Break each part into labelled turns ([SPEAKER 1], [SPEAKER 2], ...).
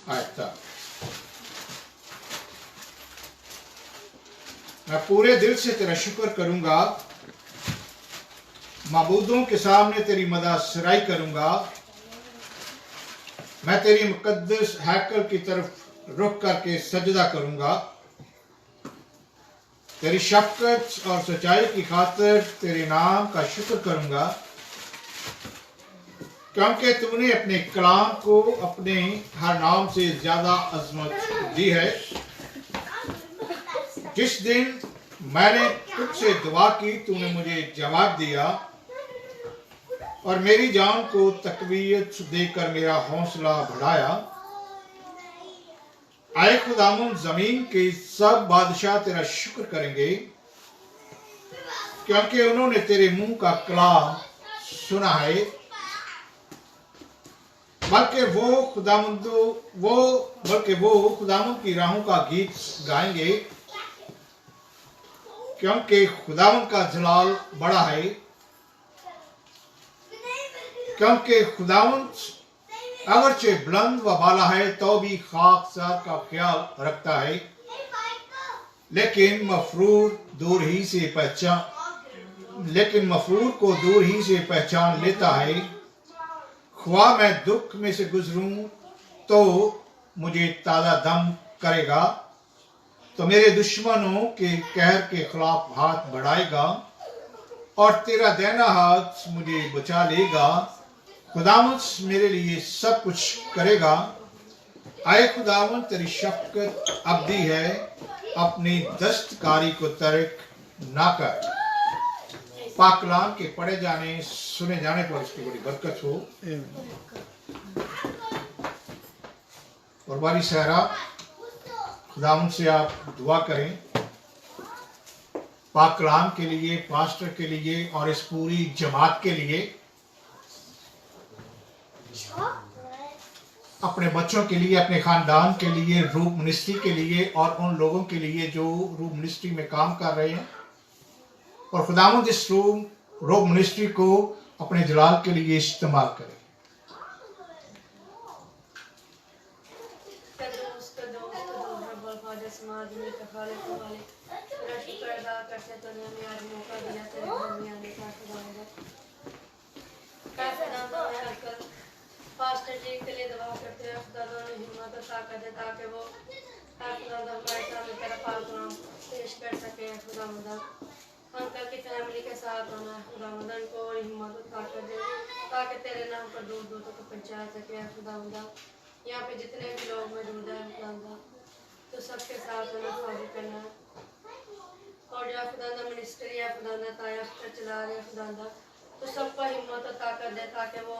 [SPEAKER 1] آیت تک۔ میں پورے دل سے تیرا شکر کروں گا، معبودوں کے سامنے تیری مدح سرائی کروں گا، میں تیری مقدس ہیکل کی طرف رخ کر کے سجدہ کروں گا، تیری شفقت اور سچائی کی خاطر تیرے نام کا شکر کروں گا، کیونکہ تو نے اپنے کلام کو اپنے ہر نام سے زیادہ عظمت دی ہے۔ جس دن میں نے تجھ سے دعا کی تو نے مجھے جواب دیا اور میری جان کو تقویت دے کر میرا حوصلہ بڑھایا۔ اے خداوند، زمین کے سب بادشاہ تیرا شکر کریں گے، کیونکہ انہوں نے تیرے منہ کا کلام سنا ہے۔ بلکہ وہ خداوند کی راہوں کا گیت گائیں گے، کیونکہ خداوند کا جلال بڑا ہے۔ کیونکہ خداوند اگرچہ بلند و بالا ہے تو بھی خاکسار کا خیال رکھتا ہے، لیکن مفرور کو دور ہی سے پہچان لیتا ہے۔ خواہ میں دکھ میں سے گزروں تو مجھے تازہ دم کرے گا، تو میرے دشمنوں کے قہر کے خلاف ہاتھ بڑھائے گا، اور تیرا دینا ہاتھ مجھے بچا لے گا۔ خداوند میرے لیے سب کچھ کرے گا۔ اے خداوند، تیری شفقت ابدی ہے، اپنی دستکاری کو ترک نہ کر۔ پاک کلام کے پڑھے جانے سنے جانے پر اس کی بڑی برکت ہو۔ اور باری صحرا خداوند سے آپ دعا کریں پاک کلام کے لیے، پاسٹر کے لیے اور اس پوری جماعت کے لیے، اپنے بچوں کے لیے، اپنے خاندان کے لیے، روح منسٹری کے لیے اور ان لوگوں کے لیے جو روح منسٹری میں کام کر رہے ہیں، اور خداوند اس روح منسٹری کو اپنے جلال کے لیے استعمال کرے۔
[SPEAKER 2] پاسٹر جی کے لیے دعا کرتے ہیں، خدا انہیں ہمت اور طاقت دے تاکہ وہ خدا ہمارے سامنے تیرا پاک کلام پیش کر سکے۔ خدا انکل کی فیملی کے ساتھ ہونا، خدا ان کو ہمت اور طاقت دے تاکہ تیرے نام پر دور دور تک پہنچا سکے۔ خدا یہاں پہ جتنے بھی لوگ موجود ہیں، خدا تو سب کے ساتھ ہونا، حاضر کرنا، اور جو خدا منسٹری ہے، خدا تایا چلا رہے ہیں، خدا تو سب کو ہمت اور طاقت دے تاکہ وہ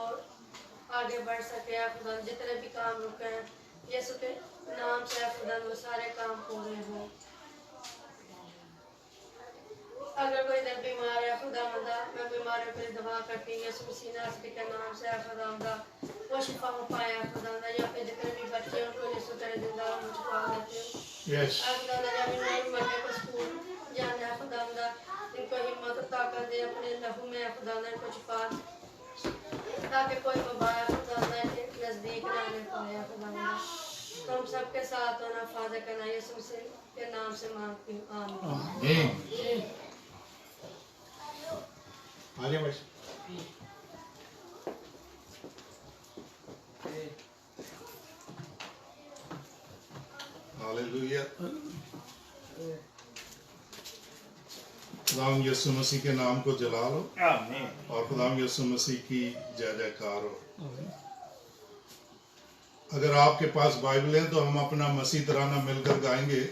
[SPEAKER 2] آگے بڑھ سکے۔ خدا جتنے بھی کام رکے ہیں یسوع کے نام سے خدا وہ سارے کام پورے ہوں۔ اگر کوئی ادھر بیمار ہے، خدا میں بیماریوں کے لیے دعا کرتی ہوں یسوع مسیح ناصری کے نام سے خدا وہ شفا ہو پایا۔ خدا یا پھر جتنے بھی بچے ہیں ان کو یسوع تیرے زندہ میں چھپا دیتے ہیں۔ خدا جب انہیں منڈے کو اسکول جانا ہے، خدا ان کو ہمت اور طاقت دے، اپنے لہو میں خدا ان کو چھپا تاکہ کوئی وبا خدا کے نزدیک نہ آنے پایا۔ خدا تم سب کے ساتھ ہونا، فاضل کرنا، یسوع مسیح کے نام سے مانگتی ہوں، آمین۔
[SPEAKER 3] ہاللویا۔ خداوند یسوع مسیح کے نام کو جلال ہو، اور خداوند یسوع مسیح کی جے جے کار ہو۔ اگر آپ کے پاس بائبل ہے تو ہم اپنا مسیح ترانہ مل کر گائیں گے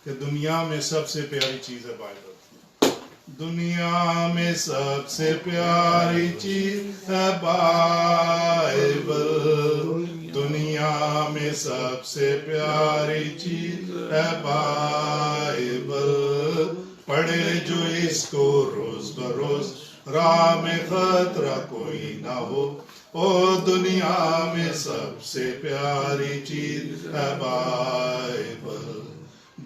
[SPEAKER 3] کہ دنیا میں سب سے پیاری چیز ہے بائبل۔ دنیا میں سب سے پیاری چیز ہے بائبل، دنیا میں سب سے پیاری چیز ہے بائبل، پڑھے جو اس کو روز بروز راہ میں خطرہ کوئی نہ ہو، او دنیا میں سب سے پیاری چیز ہے بائبل،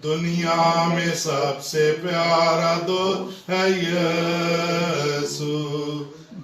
[SPEAKER 3] دنیا میں سب سے پیارا دوست ہے یسوع،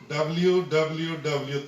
[SPEAKER 3] www,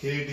[SPEAKER 3] .kd।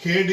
[SPEAKER 3] KD,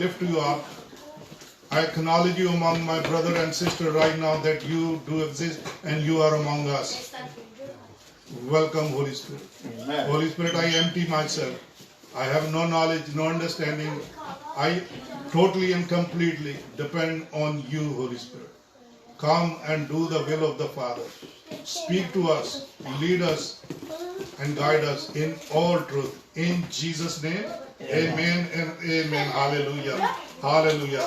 [SPEAKER 3] lift you up. I acknowledge you among my brother and sister right now, that you do exist and you are among us. Welcome, Holy Spirit.
[SPEAKER 1] Amen.
[SPEAKER 3] Holy Spirit, I empty myself. I have no knowledge, no understanding. I totally and completely depend on you, Holy Spirit. Come and do the will of the Father. Speak to us, lead us, and guide us in all truth. In Jesus' name, amen and amen. Hallelujah. Hallelujah.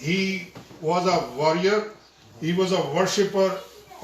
[SPEAKER 3] he was a warrior, he was a worshipper,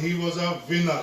[SPEAKER 3] he was a winner.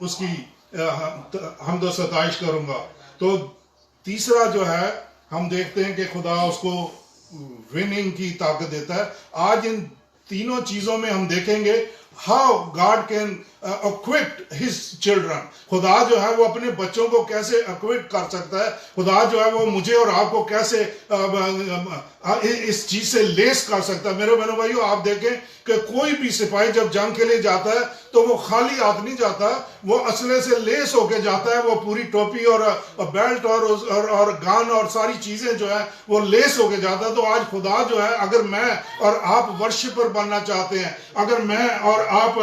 [SPEAKER 3] اس کی حمد و ستائش کروں گا. تو تیسرا جو ہے ہم دیکھتے ہیں کہ خدا اس کو وننگ کی طاقت دیتا ہے. آج ان تینوں چیزوں میں ہم دیکھیں گے how God can equip his children. خدا جو ہے وہ اپنے بچوں کو کیسے equip کر سکتا ہے. خدا جو ہے وہ مجھے اور آپ کو کیسے اس چیز سے لیس کر سکتا ہے. میرے بہنوں بھائیو آپ دیکھیں کہ کوئی بھی سپاہی جب جنگ کے لیے جاتا ہے تو وہ خالی ہاتھ نہیں جاتا, وہ اسلحے سے لیس ہو کے جاتا ہے. وہ پوری ٹوپی اور بیلٹ اور گن اور ساری چیزیں جو ہے وہ لیس ہو کے جاتا ہے. تو آج خدا جو ہے اگر میں اور آپ ورشپر بننا چاہتے ہیں, اگر میں اور آپ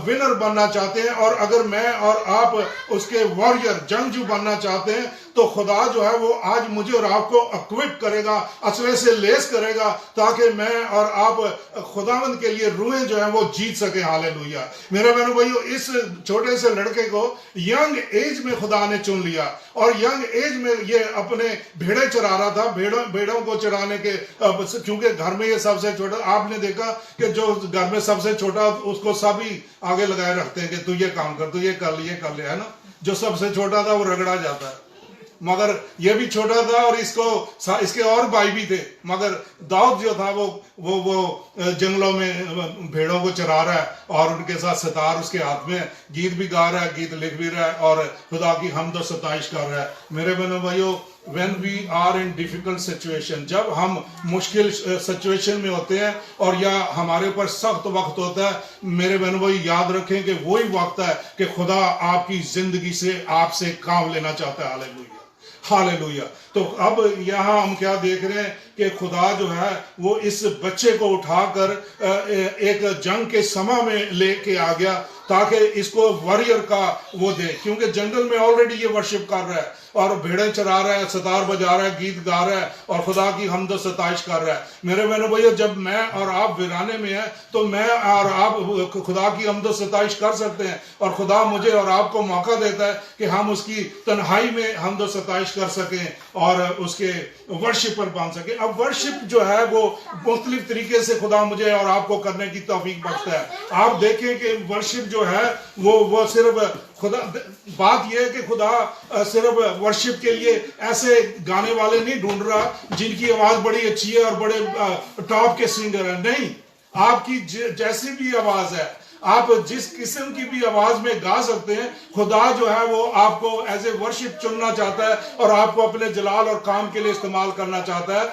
[SPEAKER 3] ونر بننا چاہتے ہیں, اور اگر میں اور آپ اس کے واریر جنگجو بننا چاہتے ہیں, تو خدا جو ہے وہ آج مجھے اور آپ کو اکوپ کرے گا, اسلحے سے لیس کرے گا, تاکہ میں اور آپ خداوند کے لیے روحیں جو ہیں وہ جیت سکیں. ہاللیلویہ. میرے بہنوں بھائیو اس چھوٹے سے لڑکے کو ینگ ایج میں خدا نے چن لیا, اور ینگ ایج میں یہ اپنے بھیڑے چرا رہا تھا. بھیڑوں کو چرانے کے, کیونکہ گھر میں یہ سب سے چھوٹا, آپ نے دیکھا کہ جو گھر میں سب سے چھوٹا اس کو سبھی آگے لگائے رکھتے ہیں کہ تو یہ کام کر, تو یہ کر لے, ہے نا. جو سب سے چھوٹا تھا وہ رگڑا جاتا ہے. مگر یہ بھی چھوٹا تھا اور اس کے اور بھائی بھی تھے, مگر داؤد جو تھا وہ جنگلوں میں بھیڑوں کو چرا رہا ہے, اور ان کے ساتھ ستار اس کے ہاتھ میں, گیت بھی گا رہا ہے, گیت لکھ بھی رہا ہے, اور خدا کی حمد و ستائش کر رہا ہے. میرے بہنوں بھائیو, when we are in difficult situation, جب ہم مشکل سچویشن میں ہوتے ہیں اور یا ہمارے اوپر سخت وقت ہوتا ہے, میرے بہنوں بھائی یاد رکھیں کہ وہی وقت ہے کہ خدا آپ کی زندگی سے آپ سے کام لینا چاہتا ہے. ہاللیلویہ, ہاللیلویہ. تو اب یہاں ہم کیا دیکھ رہے ہیں کہ خدا جو ہے وہ اس بچے کو اٹھا کر ایک جنگ کے سما میں لے کے آ گیا, تاکہ اس کو واریر کا وہ دے, کیونکہ جنگل میں آلریڈی یہ ورشپ کر رہا ہے, اور بھیڑیں چرا رہا ہے, ستار بجا رہا ہے, گیت گا رہا ہے, اور خدا کی حمد و ستائش کر رہا ہے. میرے بہنوں بھائیو, جب میں اور آپ ویرانے میں ہیں تو میں اور آپ خدا کی حمد و ستائش کر سکتے ہیں, اور خدا مجھے اور آپ کو موقع دیتا ہے کہ ہم اس کی تنہائی میں حمد و ستائش کر سکیں اور اس کے ورشپر بن سکیں. اب ورشپ جو ہے وہ مختلف طریقے سے خدا مجھے اور آپ کو کرنے کی توفیق بخشتا ہے. آپ دیکھیں کہ ورشپ جو ہے وہ صرف خدا, بات یہ ہے کہ خدا صرف ورشپ کے لیے ایسے گانے والے نہیں ڈھونڈ رہا جن کی آواز بڑی اچھی ہے اور بڑے ٹاپ کے سنگر ہیں. نہیں, آپ کی جیسی بھی آواز ہے, آپ جس قسم کی بھی آواز میں گا سکتے ہیں, خدا جو ہے وہ آپ کو ایز اے ورشپ چننا چاہتا ہے اور آپ کو اپنے جلال اور کام کے لیے استعمال کرنا چاہتا ہے.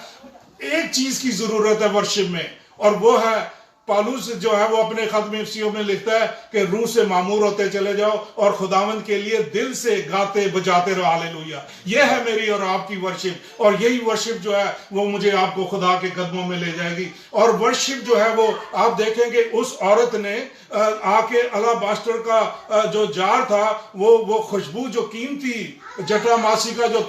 [SPEAKER 3] ایک چیز کی ضرورت ہے ورشپ میں, اور وہ ہے, پالوس جو ہے وہ اپنے خط میں افسیوں میں لکھتا ہے کہ روح سے معمور ہوتے چلے جاؤ اور خداوند کے لیے دل سے گاتے بجاتے رہو. ہاللیلویہ. یہ ہے میری اور آپ کی ورشپ, اور یہی ورشپ جو ہے وہ مجھے آپ کو خدا کے قدموں میں لے جائے گی. اور ورشپ جو ہے وہ آپ دیکھیں کہ اس عورت نے آ کے الاباسٹر کا جو جار تھا, وہ خوشبو جو قیمتی جٹا ماسی کا جو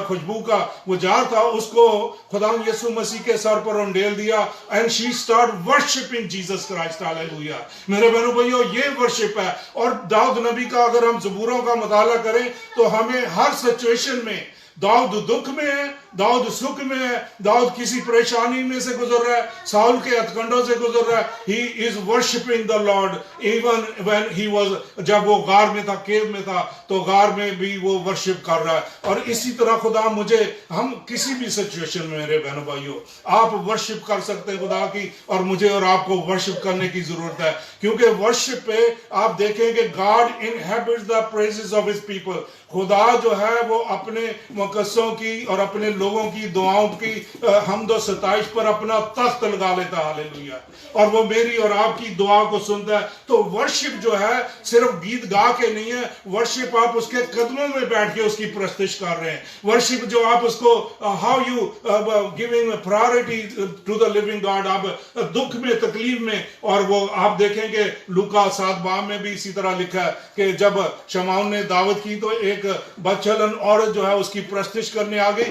[SPEAKER 3] خوشبو کا وہ جار تھا, اس کو خدا یسوع مسیح کے سر پر انڈیل دیا, and she start worshipping Jesus Christ. Hallelujah. میرے بہنوں بھائیو, یہ ورشپ ہے. اور داؤد نبی کا اگر ہم زبوروں کا مطالعہ کریں تو ہمیں ہر سچویشن میں, داؤد دکھ میں ہے, داؤد سکھ میں ہے, داؤد کسی پریشانی میں سے گزر رہا ہے, ساؤل کے ہتھکنڈوں سے گزر رہا ہے, he is worshiping the Lord even when he was, جب وہ غار میں تھا, کیو میں تھا, تو غار میں بھی وہ ورشپ کر رہا ہے. اور اسی طرح خدا مجھے, ہم کسی بھی سچویشن میں میرے بہنوں بھائیو آپ ورشپ کر سکتے ہیں خدا کی, اور مجھے اور آپ کو ورشپ کرنے کی ضرورت ہے, کیونکہ ورشپ پہ آپ دیکھیں کہ God inhabits the praises of his people. خدا جو ہے وہ اپنے مقدسوں کی اور اپنے لوگوں کی دعاؤں کی حمد و ستائش پر اپنا تخت لگا لیتا ہے. ہاللیلویہ. اور وہ میری اور آپ کی دعا کو سنتا ہے. تو ورشپ جو ہے صرف گیت گا کے نہیں ہے, ورشپ آپ اس کے قدموں میں بیٹھ کے اس کی پرستش کر رہے ہیں. ورشپ جو آپ اس کو how you giving priority to the living God, آپ دکھ میں, تکلیف میں. اور وہ آپ دیکھیں کہ لوکا 7 باب میں بھی اسی طرح لکھا ہے کہ جب شمعون نے دعوت کی تو ایک بدچلن عورت جو ہے اس کی پرستش کرنے آ گئی,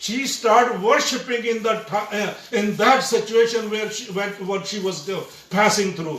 [SPEAKER 3] She started worshiping in that situation what she was passing through.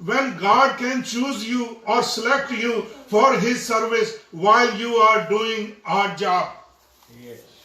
[SPEAKER 3] when God can choose you or select you for his service while you are doing our job.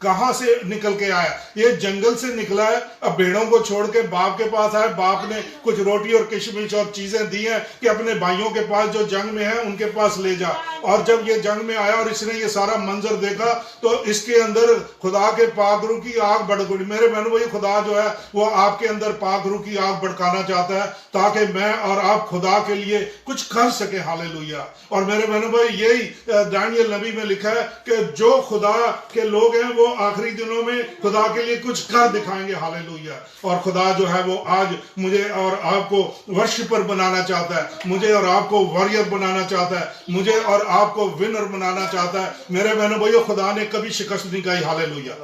[SPEAKER 3] کہاں سے نکل کے آیا؟ یہ جنگل سے نکلا ہے، اب بھیڑوں کو چھوڑ کے باپ کے پاس آیا، باپ نے کچھ روٹی اور کشمش اور چیزیں دی ہیں کہ اپنے بھائیوں کے پاس جو جنگ میں ہیں ان کے پاس لے جا، اور جب یہ جنگ میں آیا اور اس نے یہ سارا منظر دیکھا تو اس کے اندر خدا کے پاک روح کی آگ بھڑک اٹھی۔ میرے بہنوں بھائی، خدا جو ہے وہ آپ کے اندر پاک روح کی آگ بھڑکانا چاہتا ہے تاکہ میں اور آپ خدا کے لیے کچھ کر سکیں۔ ہالیلویا۔ اور میرے بہنوں بھائی، یہی دانیل نبی میں لکھا ہے کہ جو خدا کے لوگ ہیں وہ آخری دنوں میں خدا کے لیے کچھ کر دکھائیں گے۔ ہالیلویا۔ اور خدا جو ہے وہ آج مجھے اور آپ کو ورشپر بنانا چاہتا ہے، مجھے اور آپ کو واریر بنانا چاہتا ہے، مجھے اور آپ کو ونر بنانا چاہتا ہے۔ میرے بہنوں بھائیو، خدا نے کبھی شکست نہیں کھائی۔ ہالیلویا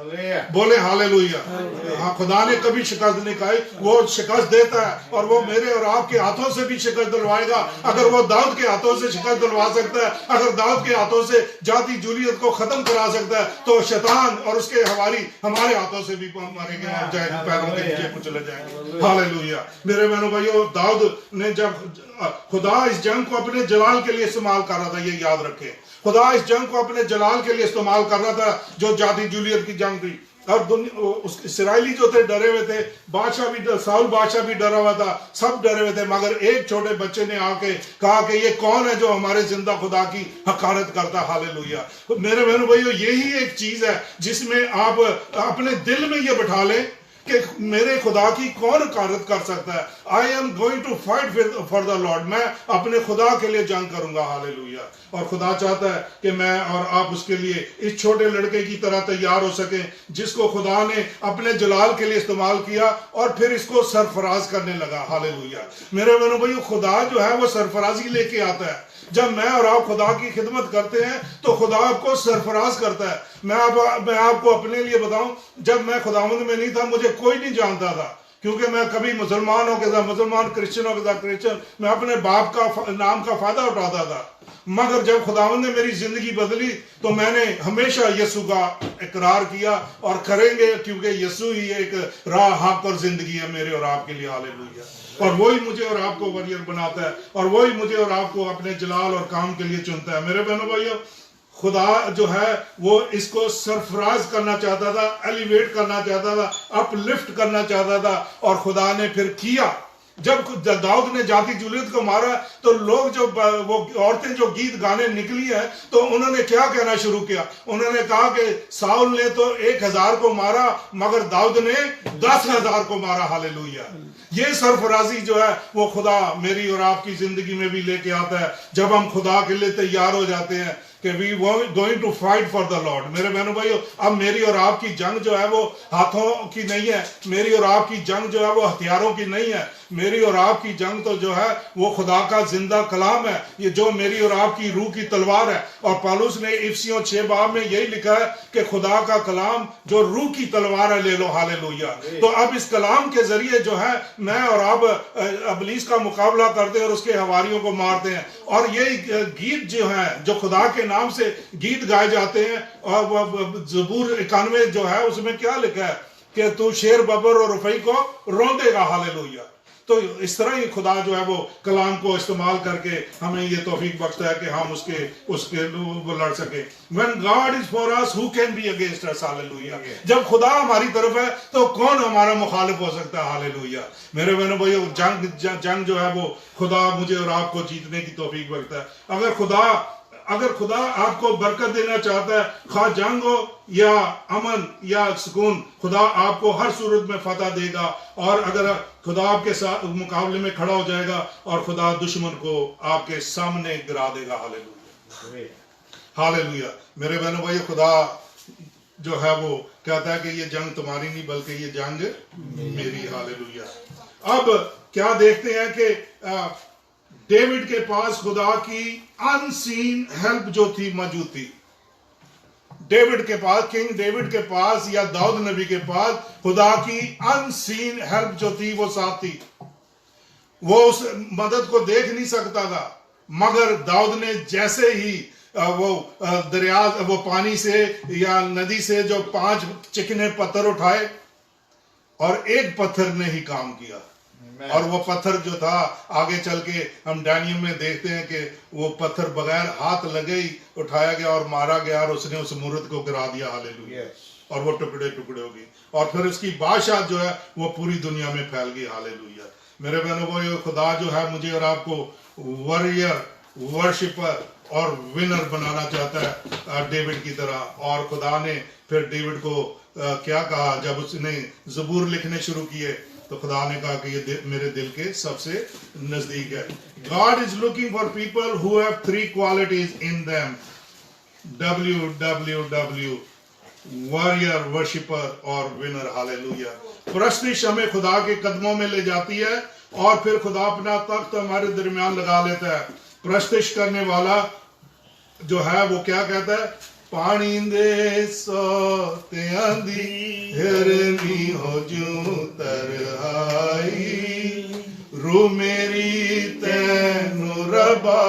[SPEAKER 3] بولے ہالیلویا۔ ہاں، خدا نے کبھی شکست نہیں کھائی، وہ شکست دیتا ہے اور وہ میرے اور آپ کے ہاتھوں سے بھی شکست دلوائے گا۔ اگر وہ داؤد کے ہاتھوں سے شکست دلوا سکتا ہے، اگر داؤد کے ہاتھوں سے جاتی جولیت کو ختم کرا سکتا ہے، تو شیطان اور اس کے حوالی ہمارے ہاتھوں سے بھی مارے گے اور جائے پیروں کے نیچے کچلے جائیں گے۔ ہالیلویا۔ میرے بہنوں بھائیو، داؤد نے جب خدا اس جنگ کو اپنے جلال کے لیے استعمال کر رہا تھا، یہ یاد رکھے، خدا اس جنگ کو اپنے جلال کے لیے استعمال کر رہا تھا جو جاتی جولیت کی جنگ تھی۔ اور اسرائیلی جو تھے ڈرے ہوئے تھے، بادشاہ بھی، ساؤل بادشاہ بھی ڈرا ہوا تھا، سب ڈرے ہوئے تھے، مگر ایک چھوٹے بچے نے آ کے کہا کہ یہ کون ہے جو ہمارے زندہ خدا کی حقارت کرتا ہے۔ ہالیلویا۔ میرے بہنوں بھائیو، یہی ایک چیز ہے جس میں آپ اپنے دل میں یہ بٹھا لیں کہ میرے خدا کی کون حقارت کر سکتا ہے۔ I am going to fight for the Lord۔ میں اپنے خدا کے لیے جنگ کروں گا۔ ہالیلویا۔ اور خدا چاہتا ہے کہ میں اور آپ اس کے لیے اس چھوٹے لڑکے کی طرح تیار ہو سکیں جس کو خدا نے اپنے جلال کے لیے استعمال کیا اور پھر اس کو سرفراز کرنے لگا۔ ہالیلویا۔ میرے بہنوں بھائیو، خدا جو ہے وہ سرفرازی لے کے آتا ہے۔ جب میں اور آپ خدا کی خدمت کرتے ہیں تو خدا آپ کو سرفراز کرتا ہے۔ میں آپ کو اپنے لیے بتاؤں، جب میں خداوند میں نہیں تھا مجھے کوئی نہیں جانتا تھا، کیونکہ میں کبھی مسلمانوں کے ساتھ مسلمان، کرسچنوں کے ساتھ کرسچن، میں اپنے باپ کا نام کا فائدہ اٹھاتا تھا۔ مگر جب خداوند نے میری زندگی بدلی تو میں نے ہمیشہ یسوع کا اقرار کیا اور کریں گے، کیونکہ یسوع ہی ایک راہ، حق اور زندگی ہے میرے اور آپ کے لیے۔ ہالیلویا۔ اور وہی مجھے اور آپ کو واریر بناتا ہے، اور وہی مجھے اور آپ کو اپنے جلال اور کام کے لیے چنتا ہے۔ میرے بہنوں بھائیو، خدا جو ہے وہ اس کو سرفراز کرنا چاہتا تھا، ایلیویٹ کرنا چاہتا تھا، اپ لفٹ کرنا چاہتا تھا، اور خدا نے پھر کیا۔ جب داؤد نے جاتی جولیت کو مارا تو لوگ جو وہ عورتیں جو گیت گانے نکلی ہیں تو انہوں نے کیا کہنا شروع کیا؟ انہوں نے کہا کہ ساؤل نے تو 1000 کو مارا مگر داؤد نے 10,000 کو مارا۔ ہالیلویا۔ یہ سرفرازی جو ہے وہ خدا میری اور آپ کی زندگی میں بھی لے کے آتا ہے جب ہم خدا کے لیے تیار ہو جاتے ہیں کہ we going to fight for the Lord۔ میرے بہنوں بھائیو، اب میری اور آپ کی جنگ جو ہے وہ ہاتھوں کی نہیں ہے، میری اور آپ کی جنگ جو ہے وہ ہتھیاروں کی نہیں ہے، میری اور آپ کی جنگ تو جو ہے وہ خدا کا زندہ کلام ہے، یہ جو میری اور آپ کی روح کی تلوار ہے۔ اور پالوس نے افسیوں 6 باب میں یہی لکھا ہے کہ خدا کا کلام جو روح کی تلوار ہے، لے لو۔ ہالیلویا۔ تو اب اس کلام کے ذریعے جو ہے میں اور آپ ابلیس کا مقابلہ کرتے ہیں اور اس کے حواریوں کو مارتے ہیں۔ اور یہ گیت جو ہیں جو خدا کے نام سے گیت گائے جاتے ہیں، اور زبور 91 جو ہے اس میں کیا لکھا ہے کہ تو شیر ببر اور رفیع کو روندے گا۔ ہالیلویا۔ تو اس طرح ہی خدا جو ہے وہ کلام کو استعمال کر کے ہمیں یہ توفیق بخشتا ہے کہ ہم اس کے لڑ سکیں۔ When God is for us, who can be against us؟ Hallelujah. جب خدا ہماری طرف ہے تو کون ہمارا مخالف ہو سکتا ہے؟ ہالیلویا۔ میرے بہنوں بھائیو، جنگ جو ہے وہ خدا مجھے اور آپ کو جیتنے کی توفیق بخشتا ہے۔ اگر خدا آپ کو برکت دینا چاہتا ہے، خواہ جنگ ہو یا امن یا سکون، خدا آپ کو ہر صورت میں فتح دے گا۔ اور اگر خدا آپ کے ساتھ مقابلے میں کھڑا ہو جائے گا اور خدا دشمن کو آپ کے سامنے گرا دے گا۔ ہالیلویا۔ ہالیلویا۔ میرے بہنوں بھائی، خدا جو ہے وہ کہتا ہے کہ یہ جنگ تمہاری نہیں بلکہ یہ جنگ میری۔ ہالیلویا۔ اب کیا دیکھتے ہیں کہ ڈیوڈ کے پاس خدا کی ان سین ہیلپ جو تھی موجود تھی۔ ڈیوڈ کے پاس، کنگ ڈیوڈ کے پاس یا داؤد نبی کے پاس خدا کی ان سین ہیلپ جو تھی وہ ساتھ تھی۔ وہ اس مدد کو دیکھ نہیں سکتا تھا، مگر داؤد نے جیسے ہی وہ دریا، وہ پانی سے یا ندی سے جو 5 چکنے پتھر اٹھائے اور ایک پتھر نے ہی کام کیا۔ اور وہ پتھر جو تھا آگے چل کے ہم ڈینیل میں دیکھتے ہیں کہ وہ پتھر بغیر ہاتھ لگے ہی اٹھایا گیا اور مارا گیا اور اس نے اس مورت کو گرا دیا ہاللیلویہ اور وہ ٹکڑے ٹکڑے ہو گئی اور پھر اس کی بادشاہ جو ہے وہ پوری دنیا میں پھیل گئی ہاللیلویہ میرے بہنوں کو خدا جو ہے مجھے اور آپ کو واریر ورشپر اور ونر بنانا چاہتا ہے ڈیوڈ کی طرح اور خدا نے پھر ڈیوڈ کو کیا کہا جب اس نے زبور لکھنے شروع کیے تو خدا نے کہا کہ یہ میرے دل کے سب سے نزدیک ہے God is looking for people who have 3 qualities in them www warrior worshipper اور winner hallelujah پرستش ہمیں خدا کے قدموں میں لے جاتی ہے اور پھر خدا اپنا تخت ہمارے درمیان لگا لیتا ہے پرستش کرنے والا جو ہے وہ کیا کہتا ہے پانی دے سوتیاں دی ہرنی ہو جو ترہائی رو میری تینو ربا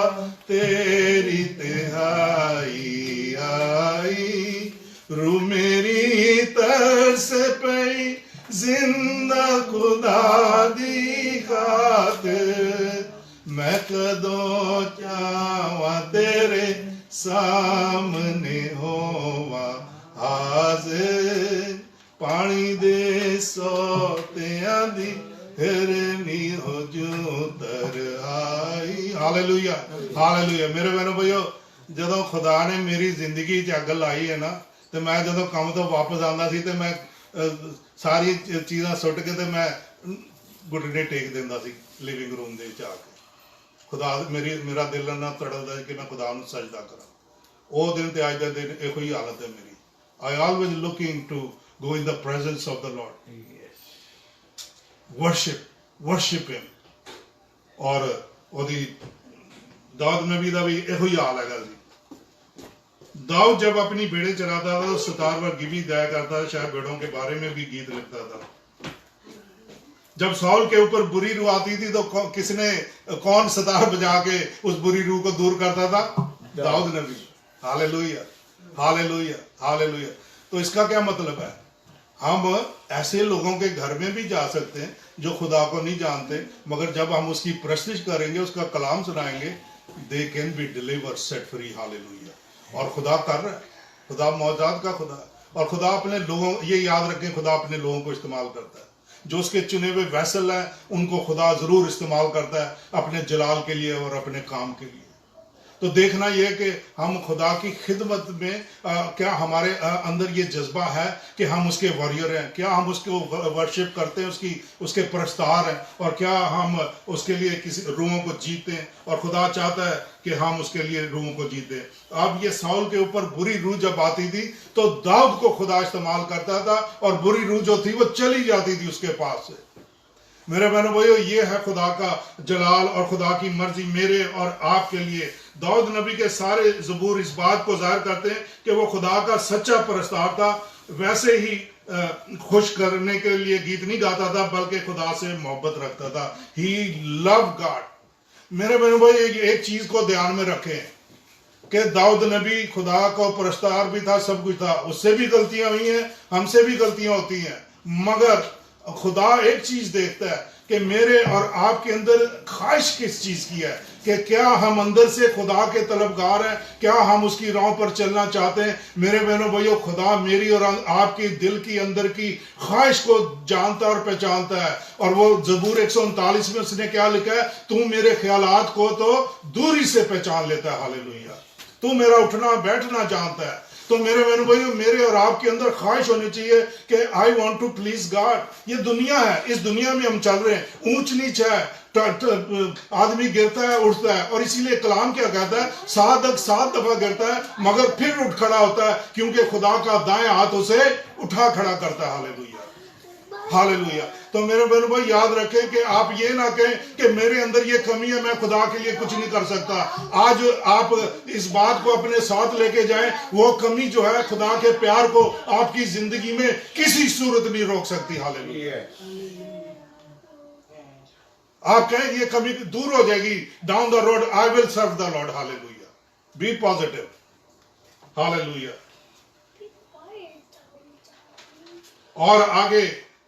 [SPEAKER 3] تیری تہائی آئی رو میری ترس پئی زندہ خدا دی خاطر میں کدوں چاہواں تیرے سامنے ہوا حاضر پانی دے سوتیاں دی ہرنی ہو جو ترہائی ہاللیلویہ ہاللیلویہ میرے بہنوں بھائیو جدوں خدا نے میری زندگی چ اگ لائی ہے نا تو میں جدوں کام تو واپس آندا سی تے میں ساری چیزاں سٹ کے تے میں گھٹنے ٹیک دیندا سی لیونگ روم دے وچ آ کے خدا میرا دل نہ تڑپدا ہے کہ میں خدا نوں سجدہ کراں او دن تے اج دا دن ایہو ہی حالت ہے میری I always looking to go in the presence of the Lord worship him اور اودی داؤد نبی دا بھی ایہو ہی حال ہے داؤد جب اپنی بھیڑیں چراتا تھا تو ستار پر گیت گایا کرتا تھا شاید بھیڑوں کے بارے میں بھی گیت لکھتا تھا جب سال کے اوپر بری روح آتی تھی تو کس نے کون ستار بجا کے اس بری روح کو دور کرتا تھا داؤد نبی ہاللیلویہ ہاللیلویہ ہاللیلویہ تو اس کا کیا مطلب ہے ہم ایسے لوگوں کے گھر میں بھی جا سکتے ہیں جو خدا کو نہیں جانتے مگر جب ہم اس کی پرستش کریں گے اس کا کلام سنائیں گے they can be delivered set free ہاللیلویہ اور خدا کر رہا ہے خدا معجزات کا خدا ہے اور خدا اپنے لوگوں یہ یاد رکھیں خدا اپنے لوگوں کو استعمال کرتا ہے جو اس کے چنے ہوئے ویسل ہیں ان کو خدا ضرور استعمال کرتا ہے اپنے جلال کے لیے اور اپنے کام کے لیے تو دیکھنا یہ کہ ہم خدا کی خدمت میں کیا ہمارے اندر یہ جذبہ ہے کہ ہم اس کے واریر ہیں کیا ہم اس کو ورشپ کرتے ہیں اس کے پرستار ہیں اور کیا ہم اس کے لیے کسی روحوں کو جیتے ہیں اور خدا چاہتا ہے کہ ہم اس کے لیے روحوں کو جیتے ہیں اب یہ ساؤل کے اوپر بری روح جب آتی تھی تو داؤد کو خدا استعمال کرتا تھا اور بری روح جو تھی وہ چلی جاتی تھی اس کے پاس سے میرے بہنوں بھائیو یہ ہے خدا کا جلال اور خدا کی مرضی میرے اور آپ کے لیے داؤد نبی کے سارے زبور اس بات کو ظاہر کرتے ہیں کہ وہ خدا کا سچا پرستار تھا ویسے ہی خوش کرنے کے لیے گیت نہیں گاتا تھا بلکہ خدا سے محبت رکھتا تھا ہی لو گاڈ میرے بہنوں بھائی ایک چیز کو دھیان میں رکھیں کہ داؤد نبی خدا کو پرستار بھی تھا سب کچھ تھا اس سے بھی غلطیاں ہوئی ہیں ہم سے بھی غلطیاں ہوتی ہیں مگر خدا ایک چیز دیکھتا ہے کہ میرے اور آپ کے اندر خواہش کس چیز کی ہے کہ کیا ہم اندر سے خدا کے طلبگار ہیں کیا ہم اس کی راہوں پر چلنا چاہتے ہیں میرے بہنوں بھائیو خدا میری اور آپ کی دل کی اندر کی خواہش کو جانتا اور پہچانتا ہے اور وہ زبور 139 میں اس نے کیا لکھا ہے تو میرے خیالات کو تو دوری سے پہچان لیتا ہے ہاللیلویہ تو میرا اٹھنا بیٹھنا جانتا ہے تو میرے بہنوں بھائیو میرے اور آپ کے اندر خواہش ہونی چاہیے کہ I want to please God یہ دنیا ہے اس دنیا میں ہم چل رہے ہیں اونچ نیچ ہے آدمی گرتا ہے اٹھتا ہے اور اسی لیے کلام کیا کہتا ہے 7 دفعہ گرتا ہے مگر پھر اٹھ کھڑا ہوتا ہے کیونکہ خدا کا دائیں ہاتھ اسے اٹھا کھڑا کرتا ہے ہاللیلویہ ہاللیلویہ تو میرے بہنوں بھائی یاد رکھیں کہ آپ یہ نہ کہیں کہ میرے اندر یہ کمی ہے میں خدا کے لیے کچھ نہیں کر سکتا آج آپ اس بات کو اپنے ساتھ لے کے جائیں وہ کمی جو ہے خدا کے پیار کو آپ کی زندگی میں کسی صورت نہیں روک سکتی ہاللیلویہ آپ کہیں یہ کمی دور ہو جائے گی down the road I will serve the Lord hallelujah be positive hallelujah اور آگے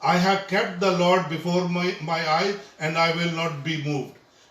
[SPEAKER 3] I have kept the Lord before my eyes and I will not be moved.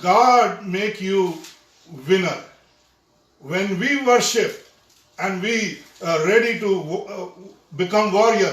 [SPEAKER 3] God make you winner. When we worship and we are ready to become warrior,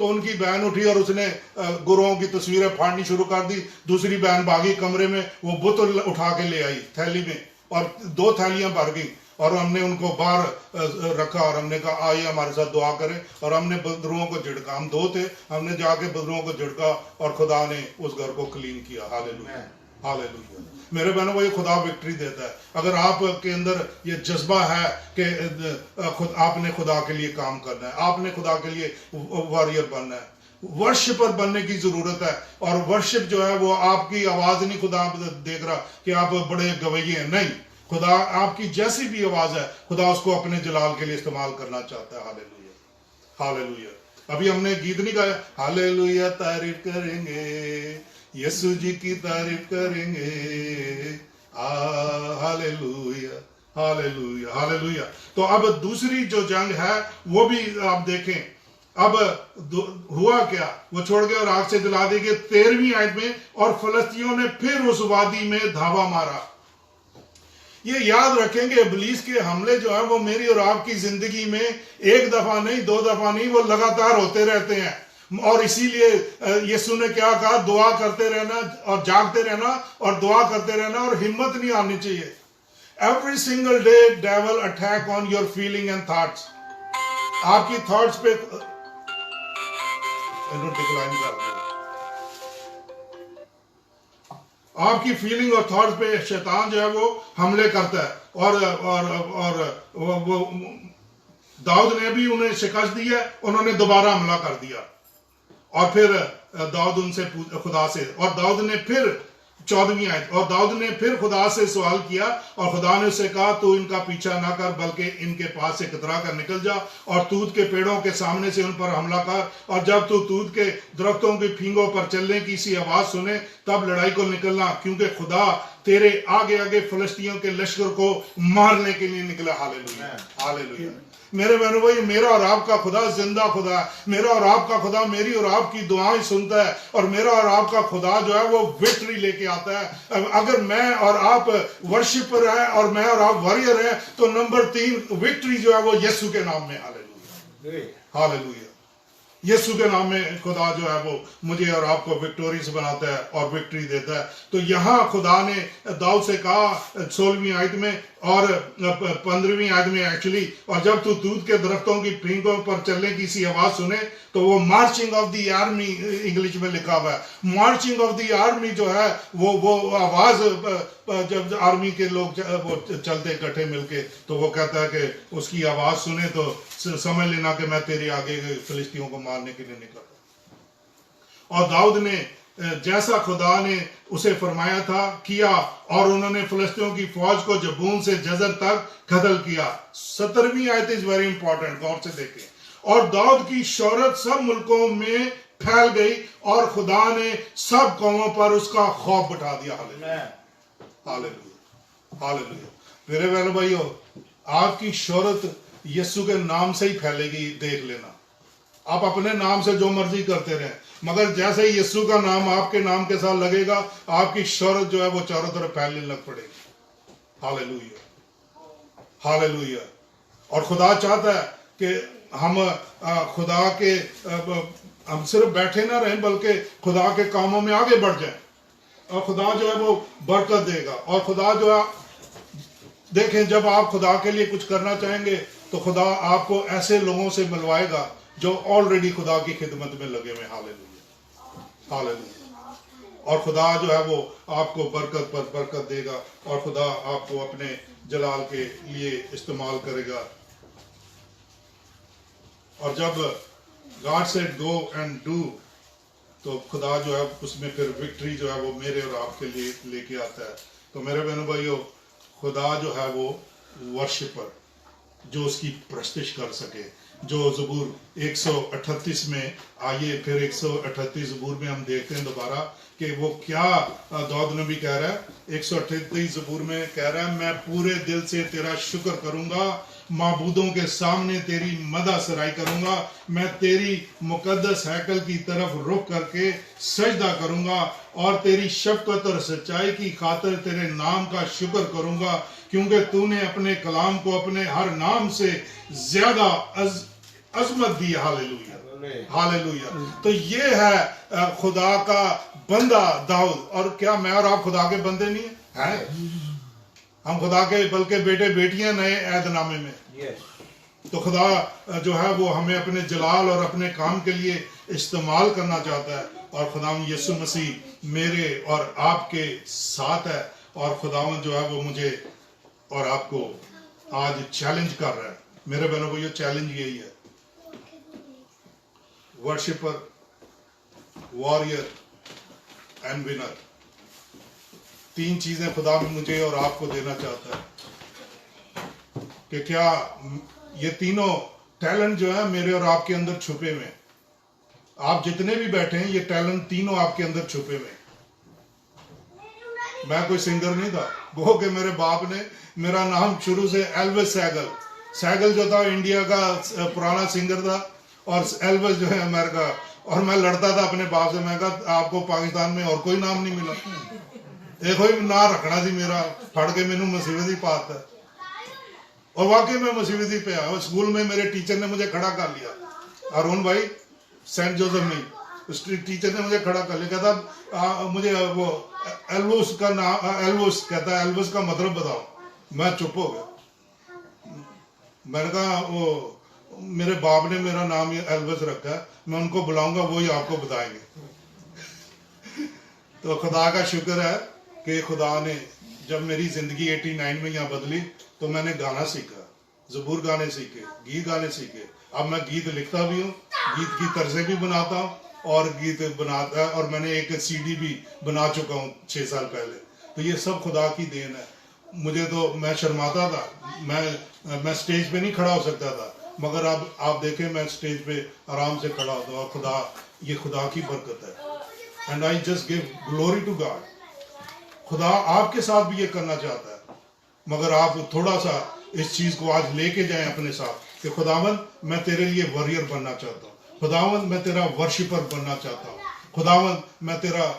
[SPEAKER 3] تو ان کی بہن اٹھی اور اس نے گروہوں کی تصویریں پھاڑنی شروع کر دی. دوسری بہن بھاگی کمرے میں, وہ بت اٹھا کے لے آئی تھیلی میں, اور 2 تھیلیاں بھر گئی, اور ہم نے ان کو باہر رکھا اور ہم نے کہا آئیے ہمارے ساتھ دعا کریں, اور ہم نے بدروہوں کو جھڑکا. ہم 2 تھے, ہم نے جا کے بدروہوں کو جھڑکا اور خدا نے اس گھر کو کلین کیا. ہاللیلویہ, ہاللیلویہ. میرے بہنوں وہ یہ خدا وکٹری دیتا ہے. اگر آپ کے اندر یہ جذبہ ہے کہ آپ نے خدا کے لیے کام کرنا ہے, آپ نے خدا کے لیے واریر بننا ہے, ورشپر بننے کی ضرورت ہے. اور ورشپ جو ہے وہ آپ کی آواز نہیں خدا دیکھ رہا کہ آپ بڑے گویے ہیں, نہیں, خدا آپ کی جیسی بھی آواز ہے خدا اس کو اپنے جلال کے لیے استعمال کرنا چاہتا ہے. ہاللیلویہ, ہاللیلویہ. ابھی ہم نے گیت نہیں گایا, ہاللیلویہ تعریف کریں گے, یسوع جی کی تعریف کریں گے, ہاللیلویہ, ہاللیلویہ, ہاللیلویہ. تو اب دوسری جو جنگ ہے وہ بھی آپ دیکھیں. اب ہوا کیا, وہ چھوڑ گئے اور آگ سے جلا دی گئے. 13ویں آیت میں, اور فلسطینیوں نے پھر اس وادی میں دھاوا مارا. یہ یاد رکھیں کہ ابلیس کے حملے جو ہیں وہ میری اور آپ کی زندگی میں 1 دفعہ نہیں 2 دفعہ نہیں, وہ لگاتار ہوتے رہتے ہیں. اور اسی لیے یسوع نے کیا کہا, دعا کرتے رہنا اور جاگتے رہنا اور دعا کرتے رہنا, اور ہمت نہیں آنی چاہیے. Every single day devil attack on your feeling and thoughts. آپ کی تھاٹس پہ آپ کی فیلنگ اور تھاٹس پہ شیطان جو ہے وہ حملے کرتا ہے. اور وہ داؤد نے بھی انہیں شکست دی ہے, انہوں نے دوبارہ حملہ کر دیا. اور پھر داؤد ان سے خدا سے, اور داؤد نے پھر 14ویں آیت, اور داؤد نے پھر خدا سے سوال کیا, اور خدا نے اسے کہا تو ان کا پیچھا نہ کر بلکہ ان کے پاس سے کترا کر نکل جا اور تود کے پیڑوں کے سامنے سے ان پر حملہ کر. اور جب تو تود کے درختوں کی پھینگوں پر چلنے کی سی آواز سنے تب لڑائی کو نکلنا, کیونکہ خدا تیرے آگے آگے فلسطینیوں کے لشکر کو مارنے کے لیے نکلا. ہاللیلویہ, ہاللیلویہ. میرے بہنوں بھائی, میرا اور آپ کا خدا زندہ خدا ہے. میرا اور آپ کا خدا میری اور آپ کی دعائیں سنتا ہے, اور میرا اور آپ کا خدا جو ہے وہ وکٹری لے کے آتا ہے. اگر میں اور آپ ورشپر ہیں اور میں اور آپ واریر ہیں تو نمبر 3 وکٹری جو ہے وہ یسوع کے نام میں. ہاللیلویہ, ہاللیلویہ. یسوع کے نام میں خدا جو ہے وہ مجھے اور آپ کو وکٹوریس بناتا ہے اور وکٹری دیتا ہے. تو یہاں خدا نے داؤد سے کہا 16ویں آیت میں اور 15ویں آیت میں ایکچولی, اور جب تو دودھ کے درختوں کی پھینگوں پر چلنے کی سی آواز سنے, تو وہ marching of the army English میں لکھا ہوا ہے. مارچنگ آف دی آرمی جو ہے وہ آواز جب آرمی کے لوگ وہ چلتے اکٹھے مل کے, تو وہ کہتا ہے کہ اس کی آواز سنے تو سمجھ لینا کہ میں تیرے آگے فلسطینیوں کو مارنے کے لیے نکلا. اور داؤد نے جیسا خدا نے اسے فرمایا تھا کیا, اور انہوں نے فلسطینیوں کی فوج کو جبون سے جزر تک قتل کیا. 17ویں آیت از ویری امپورٹنٹ, غور سے دیکھیں. اور داؤد کی شہرت سب ملکوں میں پھیل گئی اور خدا نے سب قوموں پر اس کا خوف بٹھا دیا. ہاللیلویہ, ہاللیلویہ. میرے بہنوں بھائیو, آپ کی شہرت یسوع کے نام سے ہی پھیلے گی. دیکھ لینا, آپ اپنے نام سے جو مرضی کرتے رہیں, مگر جیسے ہی یسوع کا نام آپ کے نام کے ساتھ لگے گا, آپ کی شہرت جو ہے وہ چاروں طرف پھیلنے لگ پڑے گی. ہاللیلویہ, ہاللیلویہ. اور خدا چاہتا ہے کہ ہم خدا کے ہم صرف بیٹھے نہ رہیں بلکہ خدا کے کاموں میں آگے بڑھ جائیں, اور خدا جو ہے وہ برکت دے گا. اور خدا جو ہے, دیکھیں, جب آپ خدا کے لیے کچھ کرنا چاہیں گے تو خدا آپ کو ایسے لوگوں سے ملوائے گا جو آلریڈی خدا کی خدمت میں لگے ہوئے. ہاللیلویہ, ہاللیلویہ. اور خدا جو ہے وہ آپ کو برکت پر برکت دے گا, اور خدا آپ کو اپنے جلال کے لیے استعمال کرے گا. اور جب God said go and do, تو خدا جو ہے اس میں پھر وکٹری جو ہے وہ میرے اور آپ کے لیے لے کے آتا ہے. تو میرے بہنوں بھائیو, خدا جو ہے وہ ورشپر, جو اس کی پرستش کر سکے, جو زبور 138 میں, آئیے پھر 138 زبور میں ہم دیکھتے ہیں دوبارہ کہ وہ کیا داؤد نبی کہہ رہا ہے. 138 زبور میں کہہ رہا ہے, میں پورے دل سے تیرا شکر کروں گا, معبودوں کے سامنے تیری مدح سرائی کروں گا, میں تیری مقدس ہیکل کی طرف رخ کر کے سجدہ کروں گا, اور تیری شفقت اور سچائی کی خاطر تیرے نام کا شکر کروں گا, کیونکہ تو نے اپنے کلام کو اپنے ہر نام سے زیادہ عظمت دی. Hallelujah hallelujah. تو یہ ہے خدا کا بندہ داؤد. اور کیا میں اور آپ خدا کے بندے نہیں ہیں؟ ہم خدا کے بلکہ بیٹے بیٹیاں نئے عہد نامے میں. تو خدا جو ہے وہ ہمیں اپنے جلال اور اپنے کام کے لیے استعمال کرنا چاہتا ہے. اور خداوند یسوع مسیح میرے اور آپ کے ساتھ ہے. اور خداوند جو ہے وہ مجھے اور آپ کو آج چیلنج کر رہا ہے. میرے بہنوں کو یہ چیلنج یہی ہے. Worshipper, warrior and winner. 3 چیزیں خدا مجھے اور آپ کو دینا چاہتا ہے کہ کیا یہ تینوں ٹیلنٹ جو ہے میرے اور آپ کے اندر چھپے ہوئے ہیں. آپ جتنے بھی بیٹھے ہیں یہ ٹیلنٹ تینوں آپ کے اندر چھپے ہوئے ہیں. میں کوئی سنگر نہیں تھا. وہ کہ میرے باپ نے میرا نام شروع سے ایلوس سیگل. سیگل جو تھا انڈیا کا پرانا سنگر تھا اور ایلوس جو ہے امریکہ. اور میں لڑتا تھا اپنے باپ سے. میں کہا آپ کو پاکستان میں اور کوئی نام نہیں ملا. ایک کوئی نہ رکھنا سی میرا پڑھ کے مینوں مصیبت ہی پاتا ہے. اور واقعی میں مصیبت ہی پہ آیا. اسکول میں میرے ٹیچر نے مجھے کھڑا کر لیا. ارون بھائی سینٹ جوزف میں اس ٹیچر نے مجھے کھڑا کر لیا. کہتا مجھے وہ ایلوس کا نام ایلوس کہتا ہے ایلوس کا مطلب بتاؤ. میں چپ ہو گیا. میں نے کہا وہ میرے باپ نے میرا نام ایلوس رکھا ہے. میں ان کو بلاؤں گا وہی آپ کو بتائیں گے. تو خدا کا شکر ہے کہ خدا نے جب میری زندگی 89 میں یہاں بدلی تو میں نے گانا سیکھا. زبور گانے سیکھے، گیت گانے سیکھے. اب میں گیت لکھتا بھی ہوں، گیت کی طرزیں بھی بناتا ہوں اور گیت بناتا. اور میں نے ایک CD بھی بنا چکا ہوں 6 سال پہلے. تو یہ سب خدا کی دین ہے. مجھے تو میں شرماتا تھا. میں سٹیج پہ نہیں کھڑا ہو سکتا تھا. مگر اب آپ دیکھیں میں سٹیج پہ آرام سے کھڑا ہوتا ہوں. اور یہ خدا کی برکت ہے. And I just give glory to God. خدا آپ کے ساتھ بھی یہ کرنا چاہتا ہے. مگر آپ تھوڑا سا اس چیز کو آج لے کے جائیں اپنے ساتھ کہ خداوند میں تیرے لیے وارئر بننا چاہتا ہوں. خداوند میں تیرا ورشپر بننا چاہتا ہوں. خداوند میں تیرا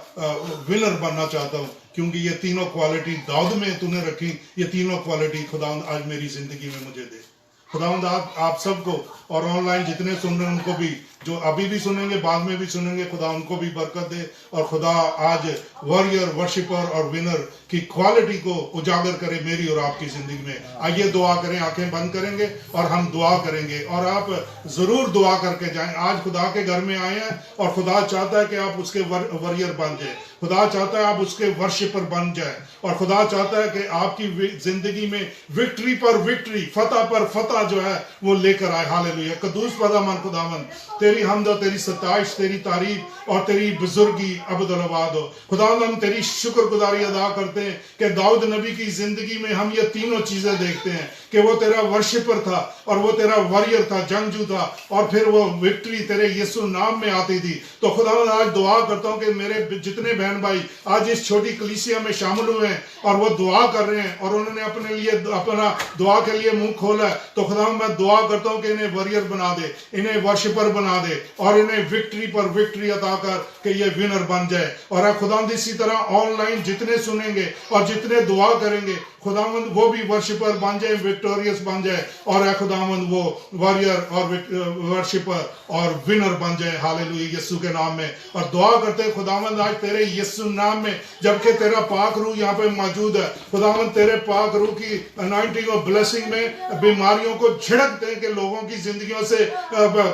[SPEAKER 3] ونر بننا چاہتا ہوں. کیونکہ یہ تینوں کوالٹی داؤد میں تو نے رکھی. یہ تینوں کوالٹی خداوند آج میری زندگی میں مجھے دے. خداوند آپ سب کو اور آن لائن جتنے سن رہے ہیں ان کو بھی، جو ابھی بھی سنیں گے بعد میں بھی سنیں گے، خدا ان کو بھی برکت دے. اور خدا آج وارئر، ورشپر اور ونر کی کوالٹی کو اجاگر کرے میری اور آپ کی زندگی میں. آئیے دعا کریں. آنکھیں بند کریں گے اور ہم دعا کریں گے. اور آپ ضرور دعا کر کے جائیں. آج خدا کے گھر میں آئے ہیں اور خدا چاہتا ہے کہ آپ اس کے وارئر بن جائیں. خدا چاہتا ہے آپ اس کے ورشپر بن جائیں. اور خدا چاہتا ہے کہ آپ کی زندگی میں وکٹری پر وکٹری، فتح پر فتح جو ہے وہ لے کر آئے. ہاللویا. قدوس خداوند خداوند تیری حمد و تیری ستائش، تیری تعریف اور تیری بزرگی ابدالآباد ہو. خداوند ہم تیری شکر گزاری ادا کرتے ہیں کہ داؤد نبی کی زندگی میں ہم یہ تینوں چیزیں دیکھتے ہیں کہ وہ تیرا ورشپر تھا اور وہ تیرا وارئر تھا، جنگجو تھا، اور پھر وہ وکٹری تیرے یسوع نام میں آتی تھی. تو خداوند آج دعا کرتا ہوں کہ میرے جتنے بہن بھائی آج اس چھوٹی کلیسیا میں شامل ہوئے ہیں اور وہ دعا کر رہے ہیں اور انہوں نے اپنے لیے اپنا دعا کے لیے منہ کھولا ہے، تو خداوند میں دعا کرتا ہوں کہ انہیں وارئر بنا دے، انہیں ورشپر بنا دے اور انہیں وکٹری پر وکٹری عطا کر کہ یہ ونر بن جائے. اور اے خداوند اسی طرح آن لائن جتنے سنیں گے اور جتنے دعا کریں گے خداوند وہ بھی ورشپر بن جائے، وکٹوریس بن جائے. اور اے خداوند وہ وارئر اور ورشپر اور ونر بن جائے. ہاللویا یسوع کے نام میں. اور دعا کرتے ہیں خداوند آج تیرے یسوع نام میں، جبکہ تیرا پاک روح یہاں پہ موجود ہے، خداوند تیرے پاک روح کی انائنٹنگ اور بلیسنگ میں بیماریوں کو جھڑکتے ہیں کہ لوگوں کی زندگیوں سے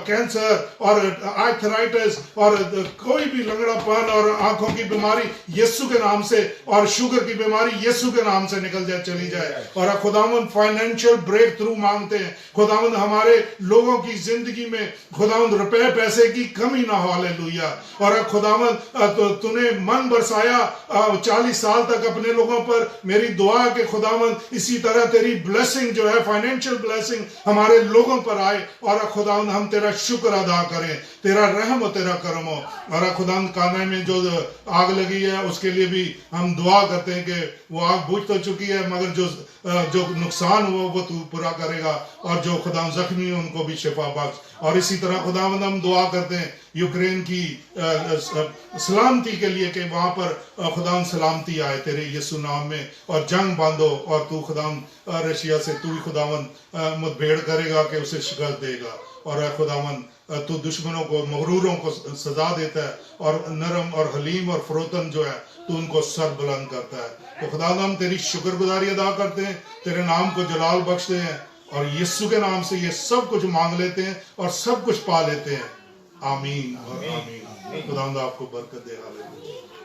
[SPEAKER 3] کینسر اور آرتھرائٹس اور کوئی بھی لنگڑا پن اور آنکھوں کی بیماری یسوع کے نام سے اور شوگر کی بیماری یسوع کے نام سے نکل جائے، چلی جائے. اور خداوند فائنینشل بریک تھرو مانگتے ہیں. خداوند ہمارے لوگوں کی زندگی میں خداوند روپے پیسے کی کمی نہ ہو. ہاللویا. اور خداوند تو نے من برسایا 40 سال تک اپنے لوگوں پر. میری دعا ہے کہ خداوند اسی طرح تیری بلیسنگ جو ہے فائنینشل بلیسنگ ہمارے لوگوں پر آئے. اور خداوند ہم تیرا شکر ادا کریں، تیرا رحم و تیرا کرم ہو. اور خداوند کانے میں جو آگ لگی ہے اس کے لیے بھی ہم دعا کرتے ہیں کہ وہ آگ بجھ تو چکی ہے مگر جو نقصان ہوا وہ تو پورا کرے گا. اور جو خداوند زخمی ہیں ان کو بھی شفا بخش. اور اسی طرح خداوند ہم دعا کرتے ہیں یوکرین کی سلامتی کے لیے کہ وہاں پر خداوند سلامتی آئے تیرے یسوع نام میں اور جنگ باندھو. اور تو خداوند رشیا سے تو ہی خداوند متبھیڑ کرے گا کہ اسے شکست دے گا. اور اے خداوند تو دشمنوں کو مغروروں کو سزا دیتا ہے اور نرم اور حلیم اور فروتن جو ہے تو ان کو سر بلند کرتا ہے. تو خداوند ہم تیری شکر گزاری ادا کرتے ہیں, تیرے نام کو جلال بخشتے ہیں اور یسوع کے نام سے یہ سب کچھ مانگ لیتے ہیں اور سب کچھ پا لیتے ہیں. آمین اور آمین. خداوند آپ کو برکت دے. ہاللیلویہ.